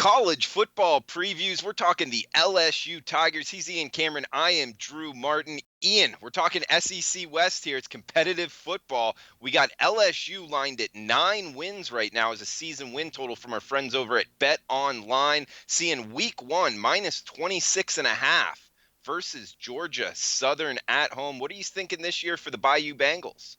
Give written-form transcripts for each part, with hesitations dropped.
College football previews. We're talking the LSU Tigers. He's Ian Cameron. I am Drew Martin. Ian, we're talking SEC West here. It's competitive football. We got LSU lined at 9 wins right now as a season win total from our friends over at Bet Online. Seeing week 1 minus 26.5 versus Georgia Southern at home. What are you thinking this year for the Bayou Bengals?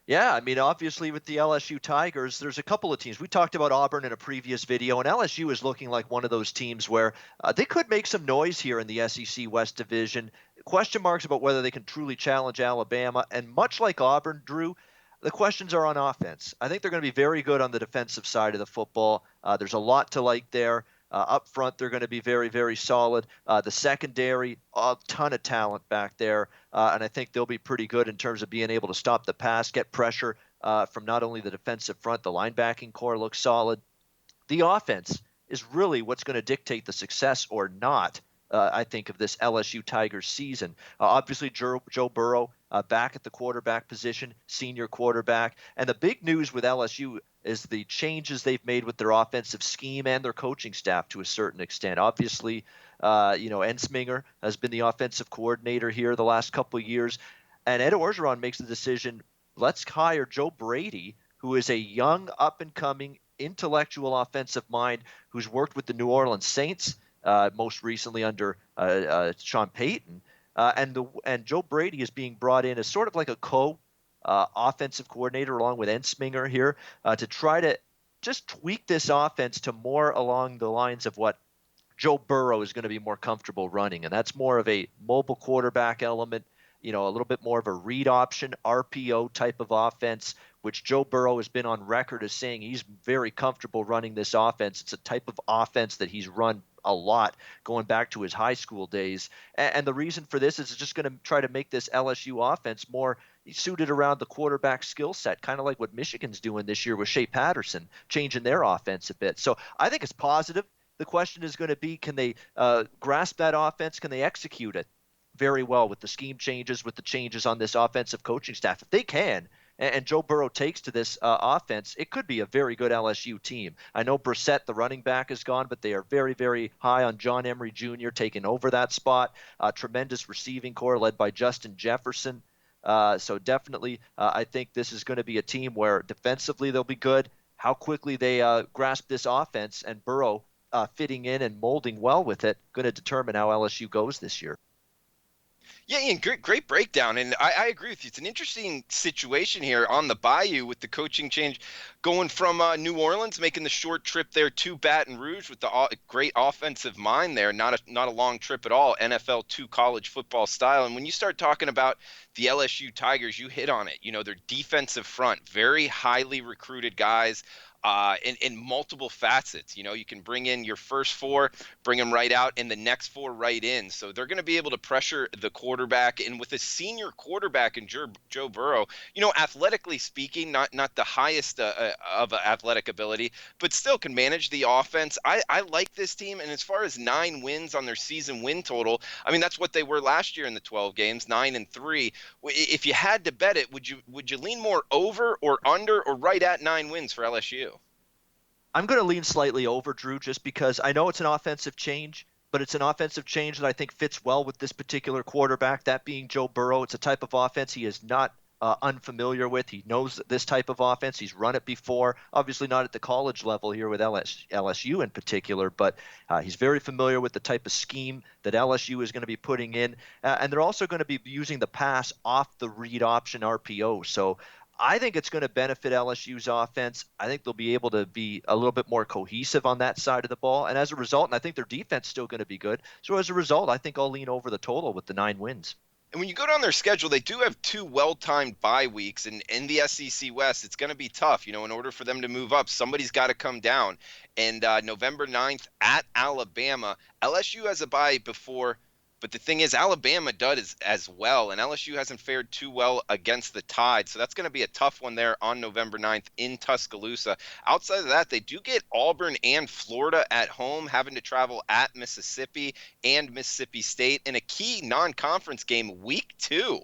Yeah, I mean, obviously with the LSU Tigers, there's a couple of teams. We talked about Auburn in a previous video, and LSU is looking like one of those teams where they could make some noise here in the SEC West Division. Question marks about whether they can truly challenge Alabama. And much like Auburn, Drew, the questions are on offense. I think they're going to be very good on the defensive side of the football. There's a lot to like there. Up front, they're going to be very, very solid. The secondary, a ton of talent back there. And I think they'll be pretty good in terms of being able to stop the pass, get pressure from not only the defensive front, the linebacking core looks solid. The offense is really what's going to dictate the success or not, I think, of this LSU Tigers season. Obviously, Joe Burrow back at the quarterback position, senior quarterback. And the big news with LSU is the changes they've made with their offensive scheme and their coaching staff to a certain extent. Obviously, Ensminger has been the offensive coordinator here the last couple of years. And Ed Orgeron makes the decision, let's hire Joe Brady, who is a young, up-and-coming, intellectual offensive mind who's worked with the New Orleans Saints, most recently under Sean Payton. And Joe Brady is being brought in as sort of like a offensive coordinator along with Ensminger here to try to just tweak this offense to more along the lines of what Joe Burrow is going to be more comfortable running. And that's more of a mobile quarterback element, a little bit more of a read option, RPO type of offense, which Joe Burrow has been on record as saying he's very comfortable running this offense. It's a type of offense that he's run a lot going back to his high school days. And the reason for this is it's just going to try to make this LSU offense more suited around the quarterback skill set, kind of like what Michigan's doing this year with Shea Patterson, changing their offense a bit. So I think it's positive. The question is going to be, can they grasp that offense? Can they execute it very well with the scheme changes, with the changes on this offensive coaching staff? If they can, and Joe Burrow takes to this offense, it could be a very good LSU team. I know Brissett, the running back, is gone, but they are very, very high on John Emery Jr. taking over that spot. Tremendous receiving core led by Justin Jefferson. So definitely, I think this is going to be a team where defensively they'll be good. How quickly they grasp this offense and Burrow fitting in and molding well with it, going to determine how LSU goes this year. Yeah, Ian, great breakdown. And I agree with you. It's an interesting situation here on the Bayou with the coaching change going from New Orleans, making the short trip there to Baton Rouge with the great offensive mind there. Not a long trip at all, NFL to college football style. And when you start talking about the LSU Tigers, you hit on it. Their defensive front, very highly recruited guys. In multiple facets. You can bring in your first 4, bring them right out, and the next 4 right in. So they're going to be able to pressure the quarterback. And with a senior quarterback in Joe Burrow, athletically speaking, not the highest of athletic ability, but still can manage the offense. I like this team. And as far as 9 wins on their season win total, I mean, that's what they were last year in the 12 games, 9-3. If you had to bet it, would you lean more over or under or right at 9 wins for LSU? I'm going to lean slightly over, Drew, just because I know it's an offensive change, but it's an offensive change that I think fits well with this particular quarterback, that being Joe Burrow. It's a type of offense he is not unfamiliar with. He knows this type of offense. He's run it before, obviously not at the college level here with LSU in particular, but he's very familiar with the type of scheme that LSU is going to be putting in. And they're also going to be using the pass off the read option RPO. So I think it's going to benefit LSU's offense. I think they'll be able to be a little bit more cohesive on that side of the ball. And as a result, and I think their defense is still going to be good. So as a result, I think I'll lean over the total with the 9 wins. And when you go down their schedule, they do have 2 well-timed bye weeks. And in the SEC West, it's going to be tough. In order for them to move up, somebody's got to come down. And November 9th at Alabama, LSU has a bye before. But the thing is, Alabama does as well, and LSU hasn't fared too well against the Tide. So that's going to be a tough one there on November 9th in Tuscaloosa. Outside of that, they do get Auburn and Florida at home, having to travel at Mississippi and Mississippi State in a key non-conference game, week 2.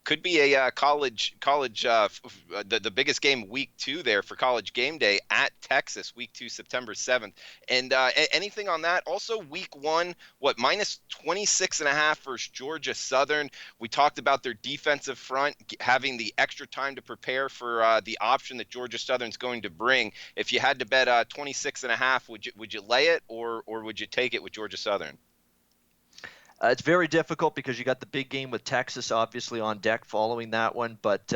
could be a college the biggest game week 2 there for college game day at Texas week 2 September 7th. And anything on that? Also week 1, what, minus 26.5 versus Georgia Southern. We talked about their defensive front having the extra time to prepare for the option that Georgia Southern's going to bring. If you had to bet 26.5, would you lay it, or would you take it with Georgia Southern? It's very difficult because you got the big game with Texas obviously on deck following that one, but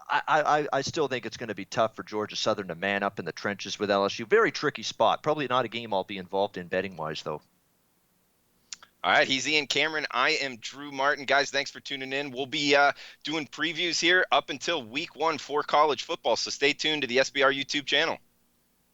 I still think it's going to be tough for Georgia Southern to man up in the trenches with LSU. Very tricky spot. Probably not a game I'll be involved in betting wise, though. All right, he's Ian Cameron. I am Drew Martin. Guys, thanks for tuning in. We'll be doing previews here up until week 1 for college football, so stay tuned to the SBR YouTube channel.